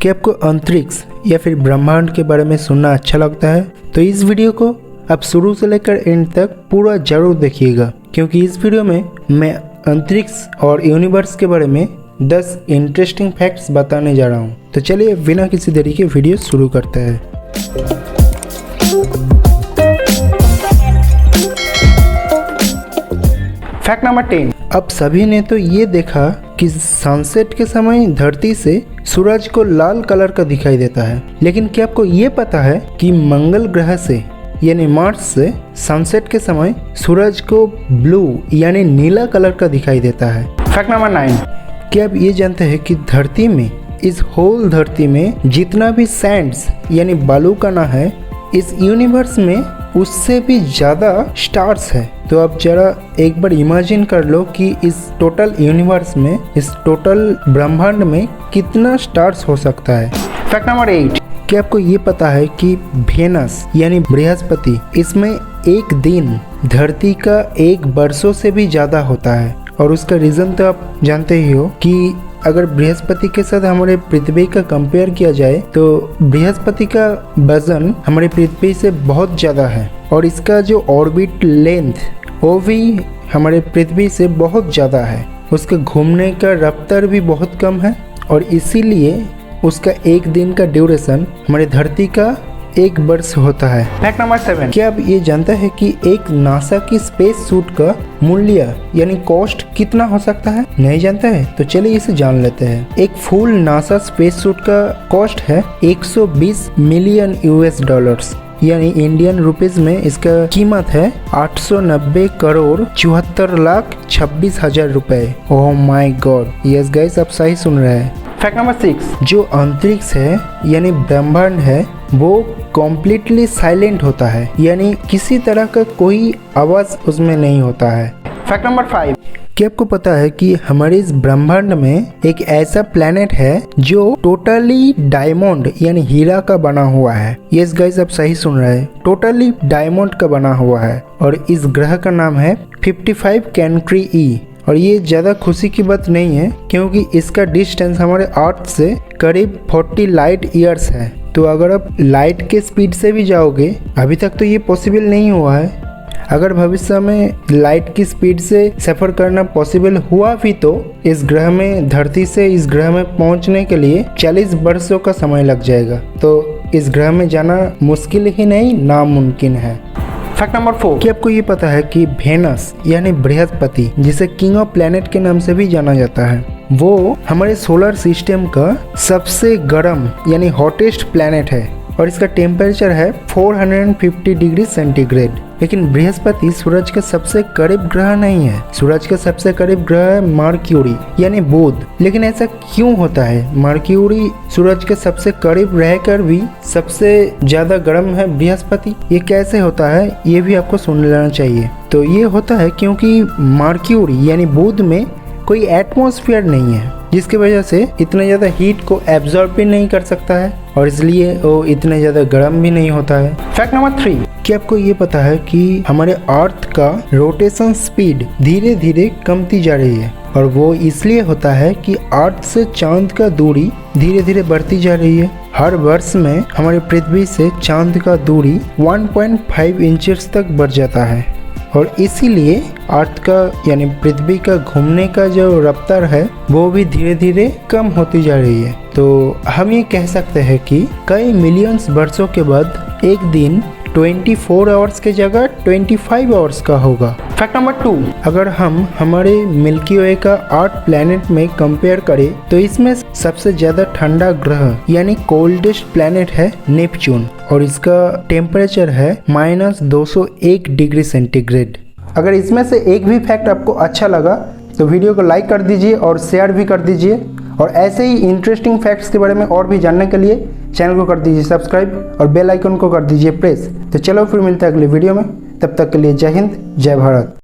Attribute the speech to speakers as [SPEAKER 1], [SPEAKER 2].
[SPEAKER 1] कि आपको अंतरिक्ष या फिर ब्रह्मांड के बारे में सुनना अच्छा लगता है तो इस वीडियो को आप शुरू से लेकर एंड तक पूरा जरूर देखिएगा, क्योंकि इस वीडियो में मैं अंतरिक्ष और यूनिवर्स के बारे में 10 इंटरेस्टिंग फैक्ट्स बताने जा रहा हूँ। तो चलिए बिना किसी देरी के वीडियो शुरू करते हैं। Fact number 10। अब सभी ने तो ये देखा कि सनसेट के समय धरती से सूरज को लाल कलर का दिखाई देता है, लेकिन क्या आपको ये पता है कि मंगल ग्रह से यानी मार्स से सनसेट के समय सूरज को ब्लू यानी नीला कलर का दिखाई देता है। Fact number 9। क्या आप ये जानते हैं कि धरती में, इस होल धरती में जितना भी सैंड्स यानी बालू कणा है, इस यूनिवर्स में उससे भी ज़्यादा स्टार्स है। तो आप जरा एक बार इमेजिन कर लो कि इस टोटल यूनिवर्स में, इस टोटल ब्रह्मांड में कितना स्टार्स हो सकता है। Fact number 8। क्या आपको ये पता है कि वेनस यानी बृहस्पति, इसमें एक दिन धरती का एक वर्षों से भी ज़्यादा होता है, और उसका रीज़न तो आप जानते ही हो कि अगर बृहस्पति के साथ हमारे पृथ्वी का कंपेयर किया जाए तो बृहस्पति का वजन हमारे पृथ्वी से बहुत ज़्यादा है, और इसका जो ऑर्बिट लेंथ वो भी हमारे पृथ्वी से बहुत ज़्यादा है। उसके घूमने का रफ्तार भी बहुत कम है, और इसीलिए उसका एक दिन का ड्यूरेशन हमारे धरती का एक वर्ष होता है। Fact number 7। क्या आप ये जानते हैं कि एक नासा की स्पेस सूट का मूल्य यानी कॉस्ट कितना हो सकता है? नहीं जानते हैं? तो चलिए इसे जान लेते हैं। एक फुल नासा स्पेस सूट का कॉस्ट है 120 मिलियन US डॉलर्स, यानी इंडियन रुपीस में इसका कीमत है 890 करोड़ 74 लाख 26 हजार रुपए। Oh my God, yes guys, आप सही सुन रहे हैं। Fact number 6। जो अंतरिक्ष है यानी ब्रह्मांड है वो कॉम्प्लीटली साइलेंट होता है, यानी किसी तरह का कोई आवाज़ उसमें नहीं होता है। Fact number 5। क्या आपको पता है कि हमारे इस ब्रह्मांड में एक ऐसा प्लेनेट है जो टोटली डायमंड यानी हीरा का बना हुआ है? यस गाइस, आप सही सुन रहे हैं, टोटली डायमंड का बना हुआ है, और इस ग्रह का नाम है 55 कैंट्री ई। और ये ज़्यादा खुशी की बात नहीं है, क्योंकि इसका डिस्टेंस हमारे अर्थ से करीब 40 लाइट ईयर्स है। तो अगर आप लाइट के स्पीड से भी जाओगे, अभी तक तो ये पॉसिबल नहीं हुआ है, अगर भविष्य में लाइट की स्पीड से सफ़र करना पॉसिबल हुआ भी तो इस ग्रह में, धरती से इस ग्रह में पहुंचने के लिए 40 वर्षों का समय लग जाएगा। तो इस ग्रह में जाना मुश्किल ही नहीं, नामुमकिन है। Fact number 4। क्या आपको ये पता है कि वेनस यानी बृहस्पति, जिसे किंग ऑफ प्लैनेट के नाम से भी जाना जाता है, वो हमारे सोलर सिस्टम का सबसे गर्म यानी हॉटेस्ट प्लैनेट है, और इसका टेम्परेचर है 450 डिग्री सेंटीग्रेड। लेकिन बृहस्पति सूरज के सबसे करीब ग्रह नहीं है। सूरज के सबसे करीब ग्रह है मर्क्यूरी यानी बुध। लेकिन ऐसा क्यों होता है? मर्क्यूरी सूरज के सबसे करीब रहकर भी सबसे ज्यादा गर्म है बृहस्पति। ये कैसे होता है ये भी आपको सुन लेना चाहिए। तो ये होता है क्योंकि मर्क्यूरी यानी बुध में कोई एटमॉस्फेयर नहीं है, जिसकी वजह से इतना ज़्यादा हीट को एब्जॉर्ब भी नहीं कर सकता है, और इसलिए वो इतना ज़्यादा गर्म भी नहीं होता है। Fact number 3। क्या आपको ये पता है कि हमारे अर्थ का रोटेशन स्पीड धीरे धीरे कमती जा रही है, और वो इसलिए होता है कि अर्थ से चांद का दूरी धीरे धीरे बढ़ती जा रही है। हर वर्ष में हमारी पृथ्वी से चांद का दूरी 1.5 इंचेस तक बढ़ जाता है, और इसीलिए अर्थ का यानी पृथ्वी का घूमने का जो रफ्तार है वो भी धीरे धीरे कम होती जा रही है। तो हम ये कह सकते हैं कि कई मिलियंस वर्षों के बाद एक दिन 24 आवर्स के जगह 25 आवर्स का होगा। Fact number 2। अगर हम हमारे मिल्की वे का 8 प्लैनेट में कंपेयर करें तो इसमें सबसे ज़्यादा ठंडा ग्रह यानी कोल्डेस्ट प्लैनेट है नेपच्यून, और इसका टेम्परेचर है -201 डिग्री सेंटीग्रेड। अगर इसमें से एक भी फैक्ट आपको अच्छा लगा तो वीडियो को लाइक कर दीजिए और शेयर भी कर दीजिए, और ऐसे ही इंटरेस्टिंग फैक्ट्स के बारे में और भी जानने के लिए चैनल को कर दीजिए सब्सक्राइब और बेल आइकन को कर दीजिए प्रेस। तो चलो फिर मिलते हैं अगले वीडियो में, तब तक के लिए जय हिंद, जय भारत।